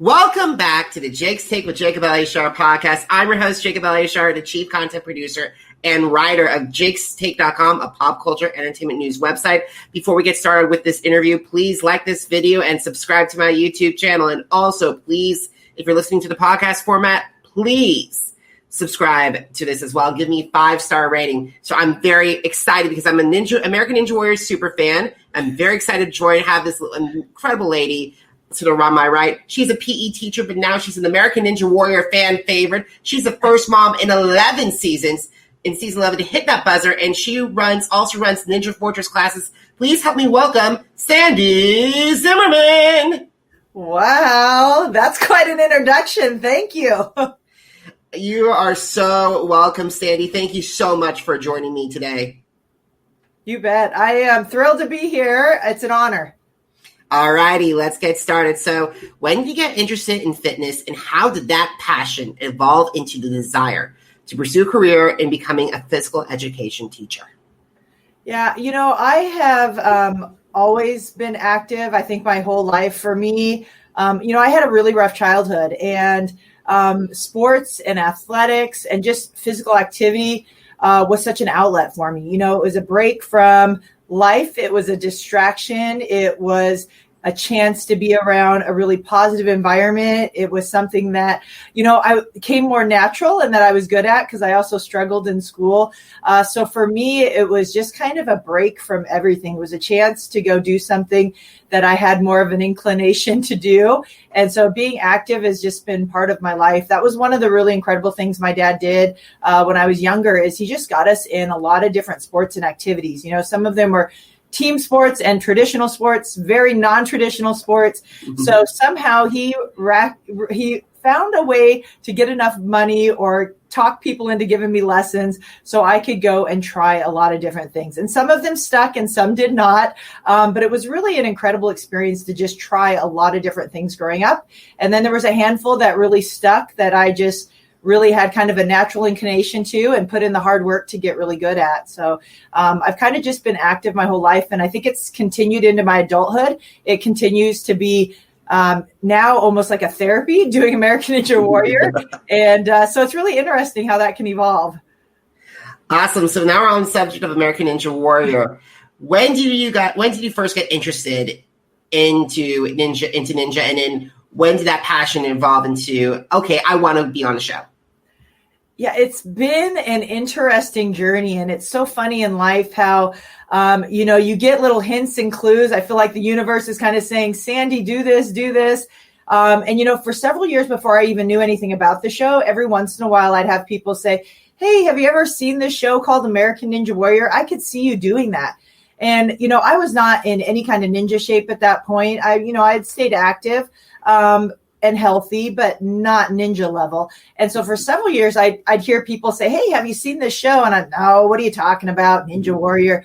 Welcome back to the Jake's Take with Jacob Elyachar Podcast. I'm your host, Jacob Elyachar, the chief content producer and writer of jakestake.com, a pop culture entertainment news website. Before we get started with this interview, please like this video and subscribe to my YouTube channel. And also, please, if you're listening to the podcast format, please subscribe to this as well. Give me a 5-star rating. So I'm very excited because I'm a American Ninja Warrior super fan. I'm very excited to have this incredible lady to the run my right. She's a PE teacher, but now she's an American Ninja Warrior fan favorite. She's the first mom in 11 seasons, in season 11, to hit that buzzer, and she also runs Ninja Fortress classes. Please help me welcome Sandy Zimmerman. Wow, that's quite an introduction. Thank you. You are so welcome, Sandy. Thank you so much for joining me today. You bet. I am thrilled to be here. It's an honor. All righty, let's get started. So when did you get interested in fitness, and how did that passion evolve into the desire to pursue a career in becoming a physical education teacher? Yeah, I have always been active, I think my whole life. For me, I had a really rough childhood, and sports and athletics and just physical activity was such an outlet for me. It was a break from life. It was a distraction. It was a chance to be around a really positive environment. It was something that, I came more natural and that I was good at because I also struggled in school. So for me, it was just kind of a break from everything. It was a chance to go do something that I had more of an inclination to do. And so being active has just been part of my life. That was one of the really incredible things my dad did when I was younger, is he just got us in a lot of different sports and activities. Some of them were team sports and traditional sports, very non-traditional sports. Mm-hmm. So somehow he found a way to get enough money or talk people into giving me lessons so I could go and try a lot of different things. And some of them stuck and some did not. But it was really an incredible experience to just try a lot of different things growing up. And then there was a handful that really stuck that I just really had kind of a natural inclination to and put in the hard work to get really good at. So I've kind of just been active my whole life. And I think it's continued into my adulthood. It continues to be now almost like a therapy, doing American Ninja Warrior. And so it's really interesting how that can evolve. Awesome. So now we're on the subject of American Ninja Warrior. When did you first get interested into ninja? And then when did that passion evolve into, okay, I want to be on the show? Yeah, it's been an interesting journey. And it's so funny in life how, you get little hints and clues. I feel like the universe is kind of saying, Sandy, do this, do this. And for several years before I even knew anything about the show, every once in a while I'd have people say, hey, have you ever seen this show called American Ninja Warrior? I could see you doing that. And, I was not in any kind of ninja shape at that point. I'd stayed active and healthy, but not ninja level. And so for several years, I'd hear people say, hey, have you seen this show? And oh, what are you talking about? Ninja Warrior.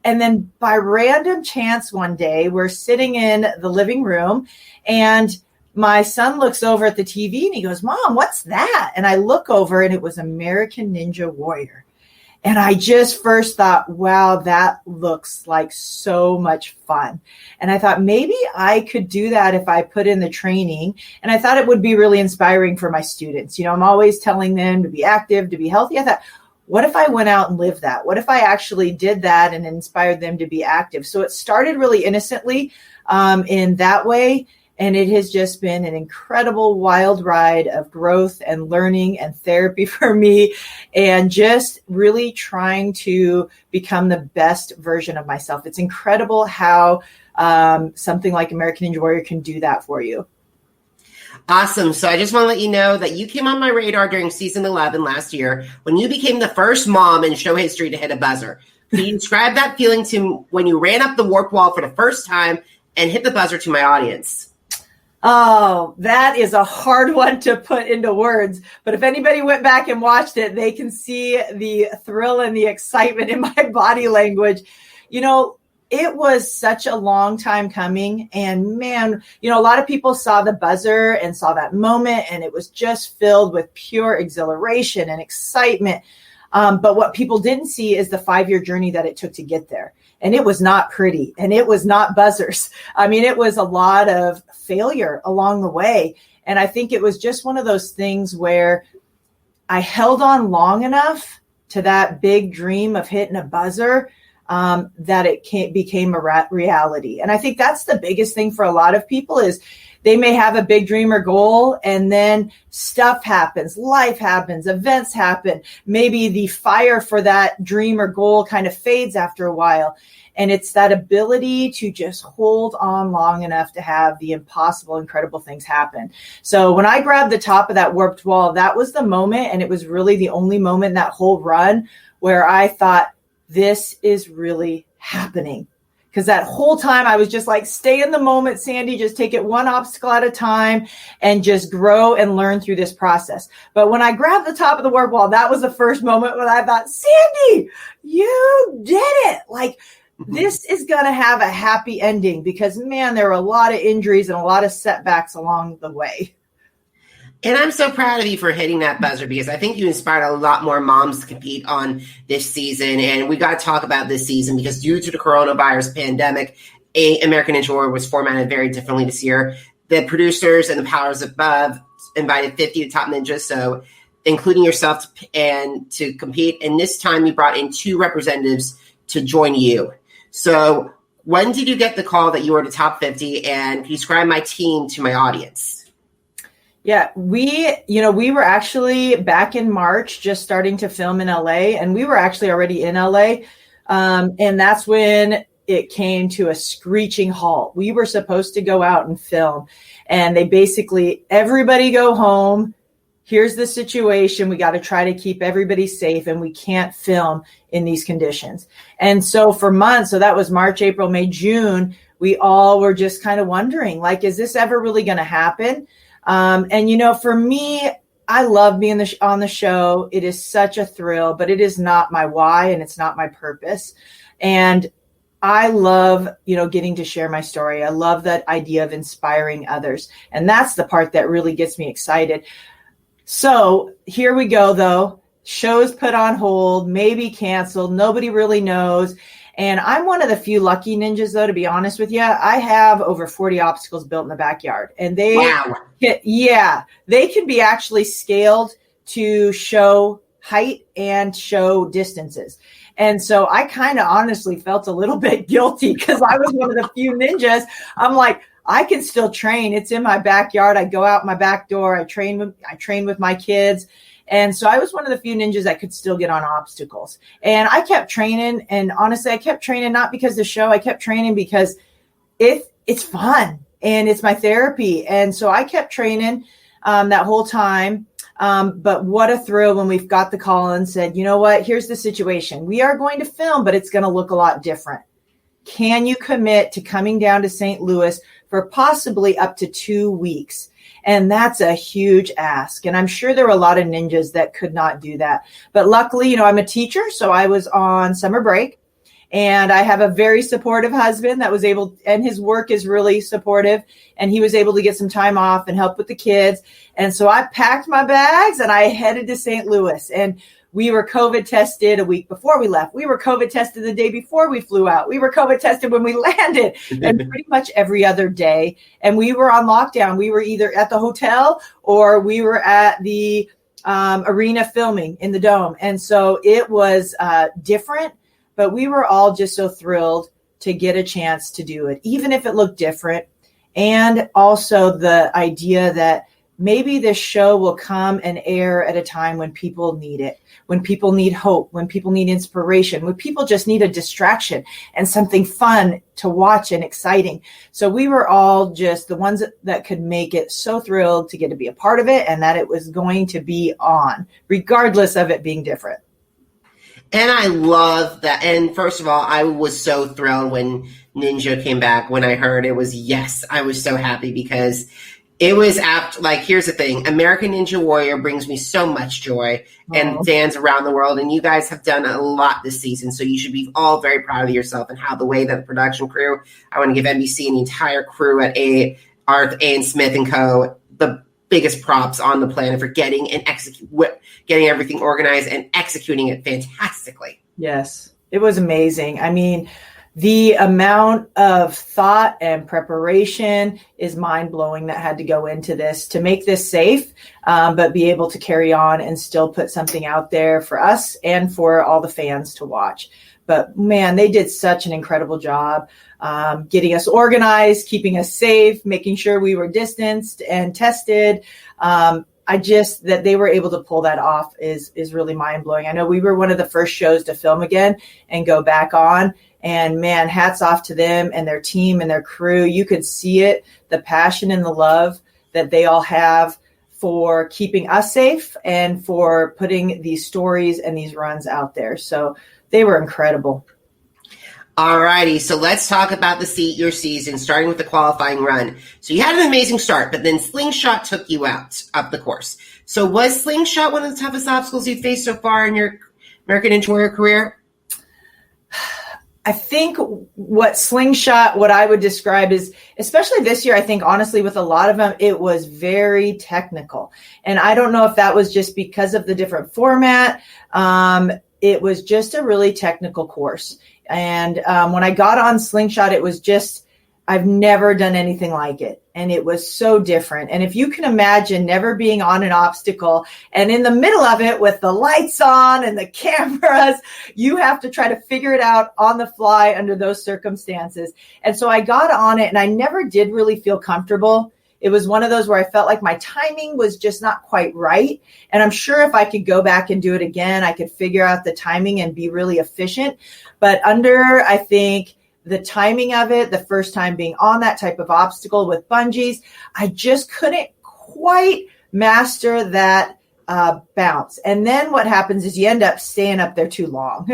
And then by random chance one day, we're sitting in the living room and my son looks over at the TV and he goes, Mom, what's that? And I look over and it was American Ninja Warrior. And I just first thought, wow, that looks like so much fun. And I thought maybe I could do that if I put in the training. And I thought it would be really inspiring for my students. I'm always telling them to be active, to be healthy. I thought, what if I went out and lived that? What if I actually did that and inspired them to be active? So it started really innocently in that way. And it has just been an incredible wild ride of growth and learning and therapy for me, and just really trying to become the best version of myself. It's incredible how something like American Ninja Warrior can do that for you. Awesome. So I just want to let you know that you came on my radar during season 11 last year when you became the first mom in show history to hit a buzzer. Can you describe that feeling to when you ran up the warp wall for the first time and hit the buzzer to my audience? Oh, that is a hard one to put into words. But if anybody went back and watched it, they can see the thrill and the excitement in my body language. It was such a long time coming. And man, a lot of people saw the buzzer and saw that moment, and it was just filled with pure exhilaration and excitement. But what people didn't see is the 5-year journey that it took to get there. And it was not pretty, and it was not buzzers. I mean, it was a lot of failure along the way. And I think it was just one of those things where I held on long enough to that big dream of hitting a buzzer that it became a reality. And I think that's the biggest thing for a lot of people is they may have a big dream or goal, and then stuff happens, life happens, events happen. Maybe the fire for that dream or goal kind of fades after a while. And it's that ability to just hold on long enough to have the impossible, incredible things happen. So when I grabbed the top of that warped wall, that was the moment. And it was really the only moment in that whole run where I thought, this is really happening. Because that whole time I was just like, stay in the moment, Sandy, just take it one obstacle at a time and just grow and learn through this process. But when I grabbed the top of the warp wall, that was the first moment when I thought, Sandy, you did it. Like, this is going to have a happy ending because, man, there were a lot of injuries and a lot of setbacks along the way. And I'm so proud of you for hitting that buzzer because I think you inspired a lot more moms to compete on this season. And we got to talk about this season because due to the coronavirus pandemic, American Ninja Warrior was formatted very differently this year. The producers and the powers above invited 50 top ninjas, so including yourself to compete. And this time you brought in 2 representatives to join you. So when did you get the call that you were the top 50? And can you describe my team to my audience? Yeah, we were actually back in March, just starting to film in LA, and we were actually already in LA. And that's when it came to a screeching halt. We were supposed to go out and film, and they basically, everybody go home. Here's the situation. We got to try to keep everybody safe, and we can't film in these conditions. And so for months, so that was March, April, May, June, we all were just kind of wondering, like, is this ever really going to happen? And, for me, I love being on the show. It is such a thrill, but it is not my why and it's not my purpose. And I love, getting to share my story. I love that idea of inspiring others. And that's the part that really gets me excited. So here we go, though. Shows put on hold, maybe canceled. Nobody really knows. And I'm one of the few lucky ninjas, though, to be honest with you. I have over 40 obstacles built in the backyard. And they can be actually scaled to show height and show distances. And so I kind of honestly felt a little bit guilty because I was one of the few ninjas. I'm like, I can still train. It's in my backyard. I go out my back door. I train with my kids. And so I was one of the few ninjas that could still get on obstacles. And I kept training. And honestly, I kept training not because of the show. I kept training because it's fun and it's my therapy. And so I kept training that whole time. But what a thrill when we've got the call and said, you know what, here's the situation. We are going to film, but it's going to look a lot different. Can you commit to coming down to St. Louis for possibly up to 2 weeks? And that's a huge ask. And I'm sure there were a lot of ninjas that could not do that. But luckily, I'm a teacher, so I was on summer break. And I have a very supportive husband that was able, and his work is really supportive. And he was able to get some time off and help with the kids. And so I packed my bags and I headed to St. Louis. And we were COVID tested a week before we left. We were COVID tested the day before we flew out. We were COVID tested when we landed, and pretty much every other day. And we were on lockdown. We were either at the hotel or we were at the arena filming in the Dome. And so it was different, but we were all just so thrilled to get a chance to do it, even if it looked different. And also the idea that maybe this show will come and air at a time when people need it, when people need hope, when people need inspiration, when people just need a distraction and something fun to watch and exciting. So we were all just the ones that could make it so thrilled to get to be a part of it and that it was going to be on, regardless of it being different. And I love that. And first of all, I was so thrilled when Ninja came back. When I heard it was yes, I was so happy because it was after, like, here's the thing. American Ninja Warrior brings me so much joy and fans around the world. And you guys have done a lot this season. So you should be all very proud of yourself and how the way that the production crew, I want to give NBC and the entire crew at Arth, A. and Smith & Co., the biggest props on the planet for getting everything organized and executing it fantastically. Yes, it was amazing. I mean, the amount of thought and preparation is mind-blowing that had to go into this to make this safe, but be able to carry on and still put something out there for us and for all the fans to watch. But man, they did such an incredible job getting us organized, keeping us safe, making sure we were distanced and tested. That they were able to pull that off is really mind-blowing. I know we were one of the first shows to film again and go back on. And man, hats off to them and their team and their crew. You could see it, the passion and the love that they all have for keeping us safe and for putting these stories and these runs out there. So they were incredible. All righty, so let's talk about your season, starting with the qualifying run. So you had an amazing start, but then Slingshot took you out up the course. So was Slingshot one of the toughest obstacles you faced so far in your American Ninja Warrior career? I think what I would describe is, especially this year, I think honestly with a lot of them, it was very technical. And I don't know if that was just because of the different format. It was just a really technical course. And when I got on Slingshot, it was just, I've never done anything like it. And it was so different. And if you can imagine never being on an obstacle and in the middle of it with the lights on and the cameras, you have to try to figure it out on the fly under those circumstances. And so I got on it and I never did really feel comfortable. It was one of those where I felt like my timing was just not quite right. And I'm sure if I could go back and do it again, I could figure out the timing and be really efficient. But I think, the timing of it, the first time being on that type of obstacle with bungees, I just couldn't quite master that bounce. And then what happens is you end up staying up there too long.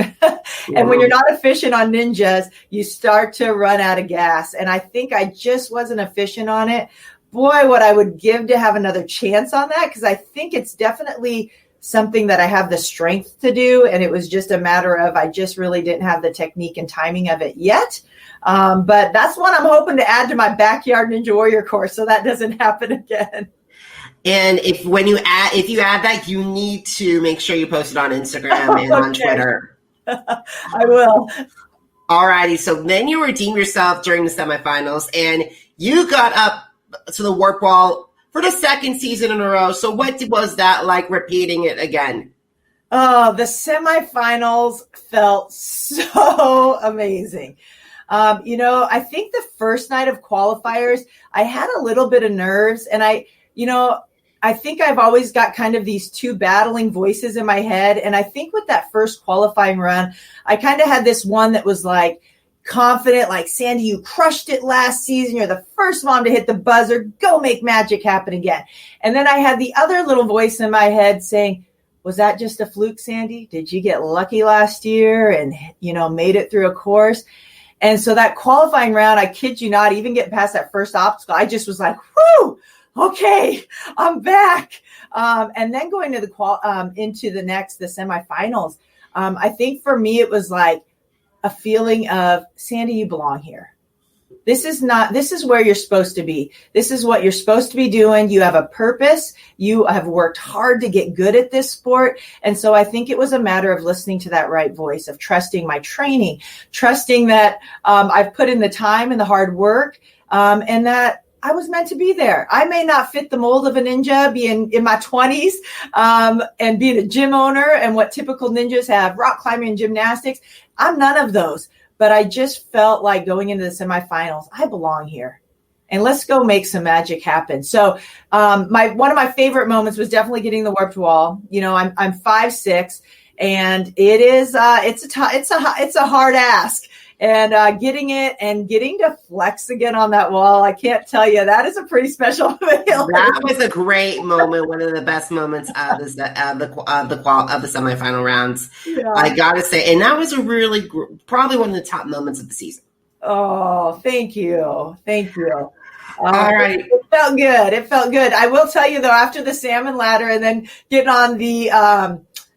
And when you're not efficient on ninjas, you start to run out of gas. And I think I just wasn't efficient on it. Boy, what I would give to have another chance on that, because I think it's definitely something that I have the strength to do. And it was just a matter of, I just really didn't have the technique and timing of it yet. But that's one I'm hoping to add to my backyard Ninja Warrior course, so that doesn't happen again. And if you add that, you need to make sure you post it on Instagram and on Twitter. I will. All righty. So then you redeemed yourself during the semifinals and you got up to the warp wall for the second season in a row. So what was that like, repeating it again? Oh, the semifinals felt so amazing. I think the first night of qualifiers, I had a little bit of nerves, and I think I've always got kind of these two battling voices in my head. And I think with that first qualifying run, I kind of had this one that was like, confident, like, Sandy, you crushed it last season. You're the first mom to hit the buzzer. Go make magic happen again. And then I had the other little voice in my head saying, was that just a fluke, Sandy? Did you get lucky last year and, made it through a course? And so that qualifying round, I kid you not, even getting past that first obstacle, I just was like, whoo, okay, I'm back. And then going to the semifinals, I think for me, it was like, a feeling of, Sandy, you belong here. This is where you're supposed to be. This is what you're supposed to be doing. You have a purpose. You have worked hard to get good at this sport. And so I think it was a matter of listening to that right voice, of trusting my training, trusting that I've put in the time and the hard work, and that I was meant to be there. I may not fit the mold of a ninja, being in my 20s, and being a gym owner and what typical ninjas have, rock climbing and gymnastics. I'm none of those, but I just felt like going into the semifinals, I belong here, and let's go make some magic happen. So one of my favorite moments was definitely getting the warped wall. I'm 5'6", and it is it's a hard ask. And getting to flex again on that wall, I can't tell you, that is a pretty special feeling. That was a great moment, one of the best moments of the semifinal rounds. Yeah. I gotta say, and that was a really probably one of the top moments of the season. Oh, thank you. All right, it felt good. I will tell you though, after the salmon ladder and then getting on the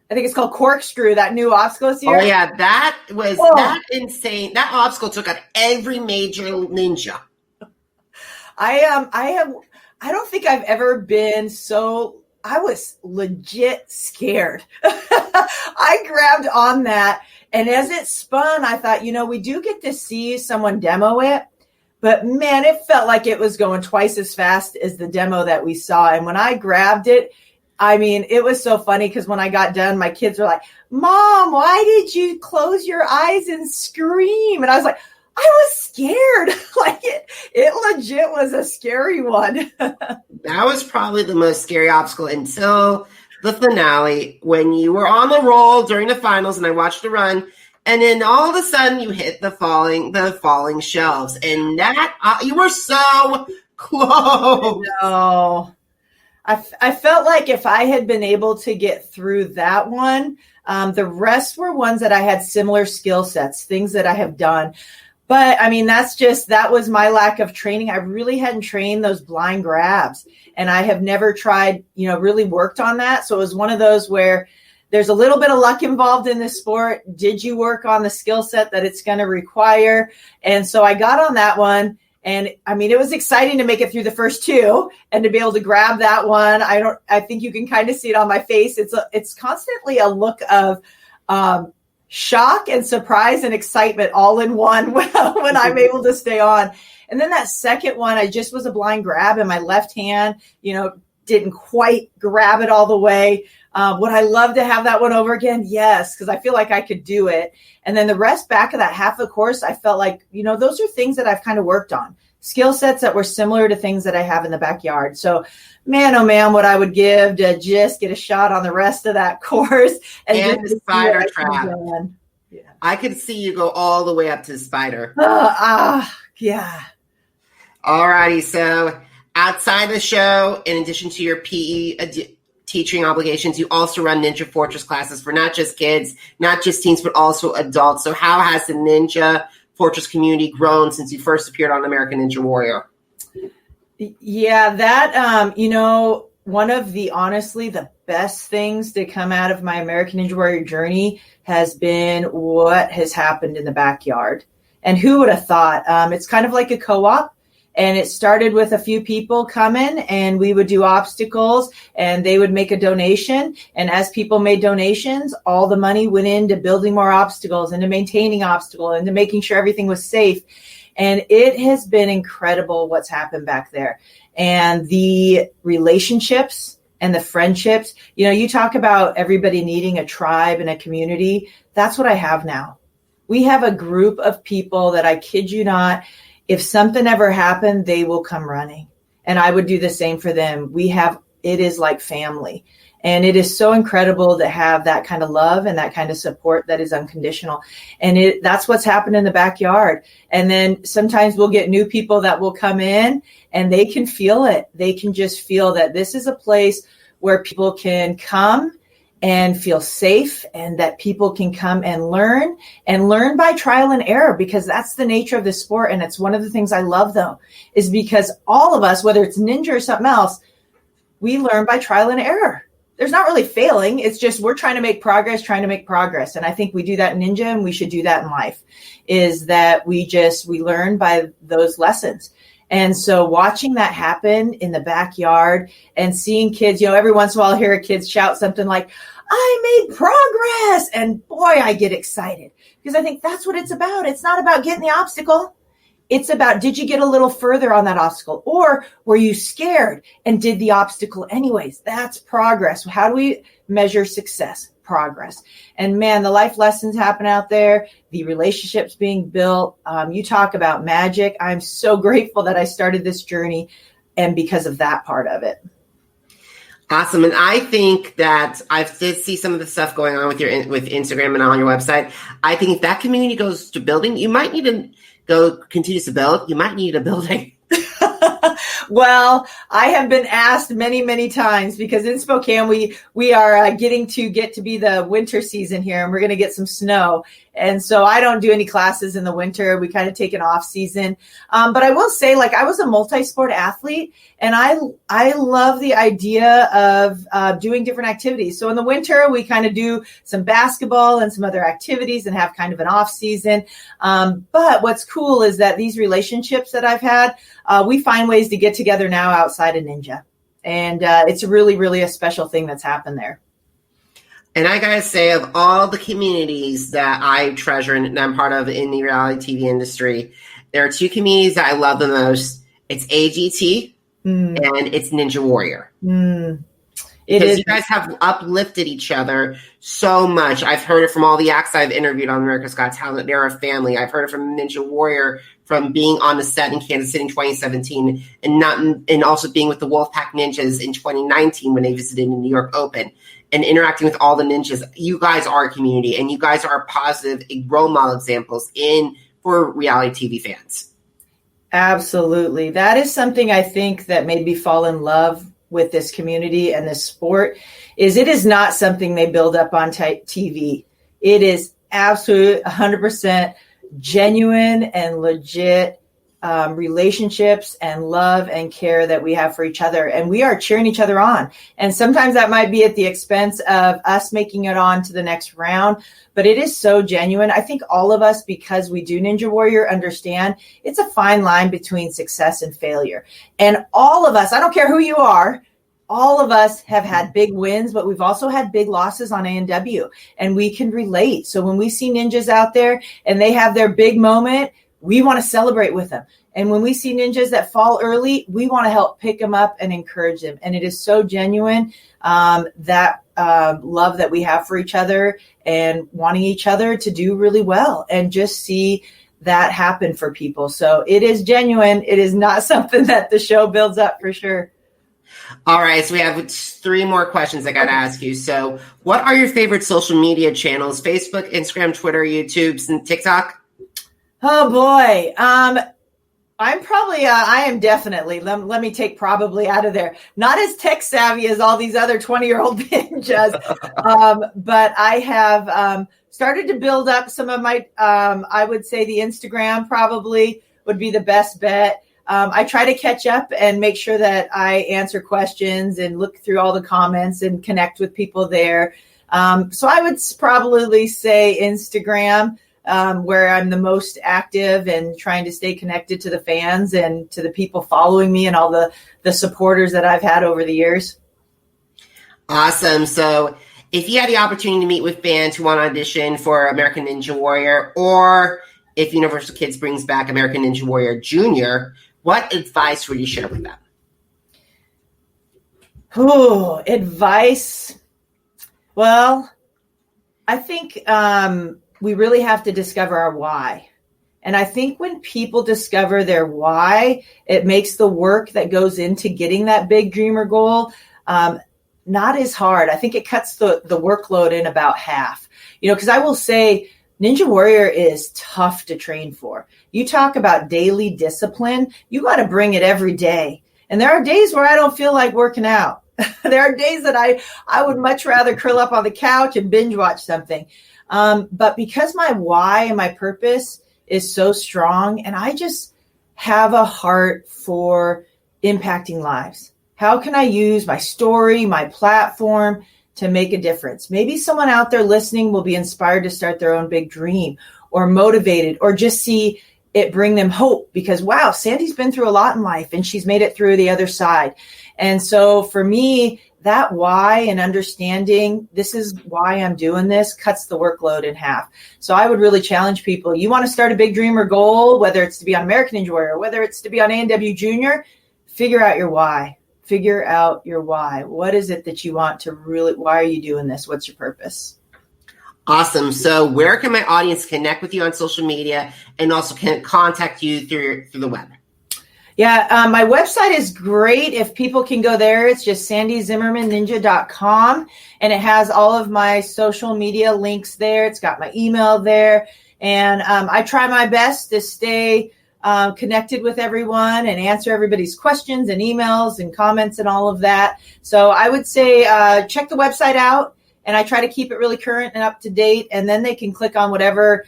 I think it's called corkscrew, that new obstacle this year. Oh, yeah. That was that insane. That obstacle took out every major ninja. I don't think I've ever been I was legit scared. I grabbed on that. And as it spun, I thought, we do get to see someone demo it. But man, it felt like it was going twice as fast as the demo that we saw. And when I grabbed it, it was so funny because when I got done, my kids were like, Mom, why did you close your eyes and scream? And I was like, I was scared. Like it legit was a scary one. That was probably the most scary obstacle until the finale when you were on the roll during the finals and I watched the run. And then all of a sudden you hit the falling shelves, and that you were so close. No, I felt like if I had been able to get through that one, the rest were ones that I had similar skill sets, things that I have done. But that was my lack of training. I really hadn't trained those blind grabs, and I have never tried, really worked on that. So it was one of those where there's a little bit of luck involved in this sport. Did you work on the skill set that it's going to require? And so I got on that one. And it was exciting to make it through the first two and to be able to grab that one. I think you can kind of see it on my face. It's constantly a look of shock and surprise and excitement all in one when I'm able to stay on. And then that second one, I just was a blind grab and my left hand, didn't quite grab it all the way. Would I love to have that one over again? Yes, because I feel like I could do it. And then the rest back of that half of the course, I felt like, those are things that I've kind of worked on. Skill sets that were similar to things that I have in the backyard. So, man, oh man, what I would give to just get a shot on the rest of that course. And the spider trap. Yeah. I could see you go all the way up to the spider. Yeah. All righty. So outside the show, in addition to your PE teaching obligations, you also run Ninja Fortress classes for not just kids, not just teens, but also adults. So how has the Ninja Fortress community grown since you first appeared on American Ninja Warrior? Yeah, that, one of the best things to come out of my American Ninja Warrior journey has been what has happened in the backyard. And who would have thought? It's kind of like a co-op. And it started with a few people coming and we would do obstacles and they would make a donation. And as people made donations, all the money went into building more obstacles, into maintaining obstacles, into making sure everything was safe. And it has been incredible what's happened back there. And the relationships and the friendships, you talk about everybody needing a tribe and a community. That's what I have now. We have a group of people that, I kid you not, if something ever happened, they will come running. And I would do the same for them. It is like family. And it is so incredible to have that kind of love and that kind of support that is unconditional. And that's what's happened in the backyard. And then sometimes we'll get new people that will come in and they can feel it. They can just feel that this is a place where people can come and feel safe, and that people can come and learn by trial and error, because that's the nature of the sport. And it's one of the things I love, though, is because all of us, whether it's ninja or something else, we learn by trial and error. There's not really failing. It's just we're trying to make progress. And I think we do that in ninja, and we should do that in life, is that we learn by those lessons. And so watching that happen in the backyard and seeing kids, every once in a while I hear a kid shout something like, I made progress. And boy, I get excited because I think that's what it's about. It's not about getting the obstacle. It's about, did you get a little further on that obstacle, or were you scared and did the obstacle anyways? That's progress. How do we measure success? Progress. And man, the life lessons happen out there, the relationships being built. You talk about magic. I'm so grateful that I started this journey, and because of that part of it. Awesome. And I think that I did see some of the stuff going on with Instagram and on your website. I think if that community goes to building, you might need to continues to build. You might need a building. Well, I have been asked many, many times, because in Spokane, we are getting to be the winter season here, and we're going to get some snow. And so I don't do any classes in the winter. We kind of take an off season. But I will say, like, I was a multi-sport athlete, and I love the idea of doing different activities. So in the winter, we kind of do some basketball and some other activities and have kind of an off season. But what's cool is that these relationships that I've had, we find ways to get together now outside of Ninja. And it's really, really a special thing that's happened there. And I gotta say, of all the communities that I treasure and I'm part of in the reality TV industry, there are two communities that I love the most. It's AGT and it's Ninja Warrior. Because you guys have uplifted each other so much. I've heard it from all the acts I've interviewed on America's Got Talent. They're a family. I've heard it from Ninja Warrior from being on the set in Kansas City in 2017 and also being with the Wolfpack Ninjas in 2019 when they visited the New York Open and interacting with all the ninjas. You guys are a community, and you guys are positive role model examples for reality TV fans. Absolutely. That is something I think that made me fall in love with this community and this sport. It is not something they build up on TV. It is absolute 100% genuine and legit relationships and love and care that we have for each other. And we are cheering each other on. And sometimes that might be at the expense of us making it on to the next round, but it is so genuine. I think all of us, because we do Ninja Warrior, understand it's a fine line between success and failure. And all of us, I don't care who you are, all of us have had big wins, but we've also had big losses on A&W, and we can relate. So when we see ninjas out there and they have their big moment, we want to celebrate with them. And when we see ninjas that fall early, we want to help pick them up and encourage them. And it is so genuine, that love that we have for each other and wanting each other to do really well and just see that happen for people. So it is genuine. It is not something that the show builds up for sure. All right, so we have 3 more questions I got to ask you. So what are your favorite social media channels? Facebook, Instagram, Twitter, YouTube, and TikTok? Oh boy. I'm probably, I am definitely, let me take probably out of there. Not as tech savvy as all these other 20-year-old ninjas. But I have started to build up some of my, I would say the Instagram probably would be the best bet. I try to catch up and make sure that I answer questions and look through all the comments and connect with people there. So I would probably say Instagram, where I'm the most active and trying to stay connected to the fans and to the people following me and all the supporters that I've had over the years. Awesome. So if you had the opportunity to meet with fans who want to audition for American Ninja Warrior, or if Universal Kids brings back American Ninja Warrior Junior, what advice would you share with them? Oh, advice. Well, I think we really have to discover our why. And I think when people discover their why, it makes the work that goes into getting that big dream or goal not as hard. I think it cuts the workload in about half. Because I will say Ninja Warrior is tough to train for. You talk about daily discipline, you got to bring it every day. And there are days where I don't feel like working out. There are days that I would much rather curl up on the couch and binge watch something. But because my why and my purpose is so strong, and I just have a heart for impacting lives. How can I use my story, my platform to make a difference? Maybe someone out there listening will be inspired to start their own big dream, or motivated, or just see it bring them hope because, wow, Sandy's been through a lot in life and she's made it through the other side. And so for me, that why and understanding this is why I'm doing this cuts the workload in half. So I would really challenge people. You want to start a big dream or goal, whether it's to be on American Ninja Warrior, whether it's to be on A&W Junior, figure out your why. Figure out your why. What is it that you want to really, why are you doing this? What's your purpose? Awesome. So where can my audience connect with you on social media and also can contact you through the web? Yeah, my website is great. If people can go there, it's just sandyzimmermanninja.com, and it has all of my social media links there. It's got my email there, and I try my best to stay connected with everyone and answer everybody's questions and emails and comments and all of that. So I would say check the website out and I try to keep it really current and up to date, and then they can click on whatever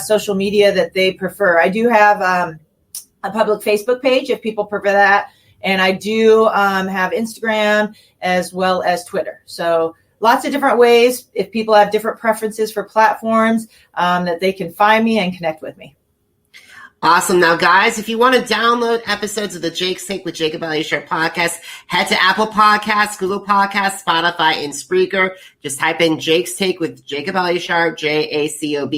social media that they prefer. I do have a public Facebook page if people prefer that, and I do have Instagram as well as Twitter. So lots of different ways if people have different preferences for platforms that they can find me and connect with me. Awesome. Now, guys, if you want to download episodes of the Jake's Take with Jacob Elyachar podcast, head to Apple Podcasts, Google Podcasts, Spotify, and Spreaker. Just type in Jake's Take with Jacob Elyachar, Jacob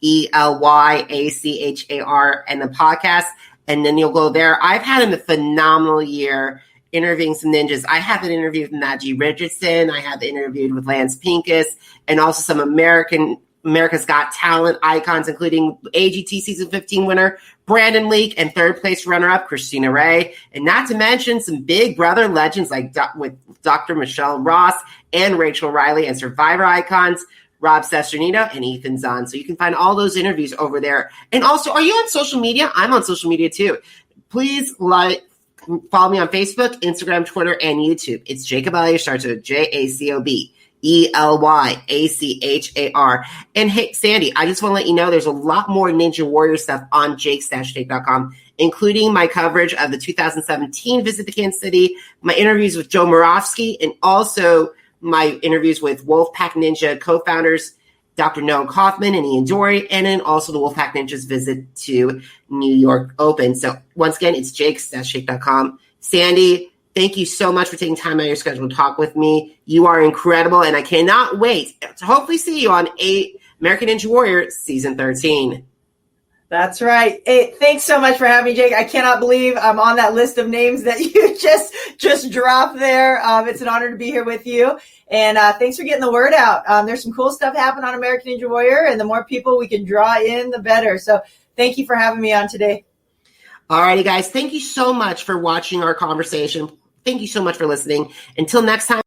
Elyachar, and the podcast, and then you'll go there. I've had a phenomenal year interviewing some ninjas. I have an interview with Najee Richardson. I have interviewed with Lance Pincus, and also some America's Got Talent icons, including AGT Season 15 winner Brandon Leak and third place runner-up Christina Ray, and not to mention some Big Brother legends like with Dr. Michelle Ross and Rachel Riley, and Survivor icons Rob Sesternino and Ethan Zahn. So you can find all those interviews over there. And also, are you on social media? I'm on social media too. Please follow me on Facebook, Instagram, Twitter, and YouTube. It's Jacob Elyachar, so Jacob Elyachar. And hey, Sandy, I just want to let you know there's a lot more Ninja Warrior stuff on jakes-take.com, including my coverage of the 2017 visit to Kansas City, my interviews with Joe Moravsky, and also my interviews with Wolfpack Ninja co-founders Dr. Noah Kaufman and Ian Dory, and then also the Wolfpack Ninjas visit to New York Open. So once again, it's jakes-take.com. Sandy, thank you so much for taking time out of your schedule to talk with me. You are incredible, and I cannot wait to hopefully see you on American Ninja Warrior Season 13. That's right. Hey, thanks so much for having me, Jake. I cannot believe I'm on that list of names that you just dropped there. It's an honor to be here with you. And thanks for getting the word out. There's some cool stuff happening on American Ninja Warrior, and the more people we can draw in, the better. So thank you for having me on today. All righty, guys. Thank you so much for watching our conversation. Thank you so much for listening. Until next time.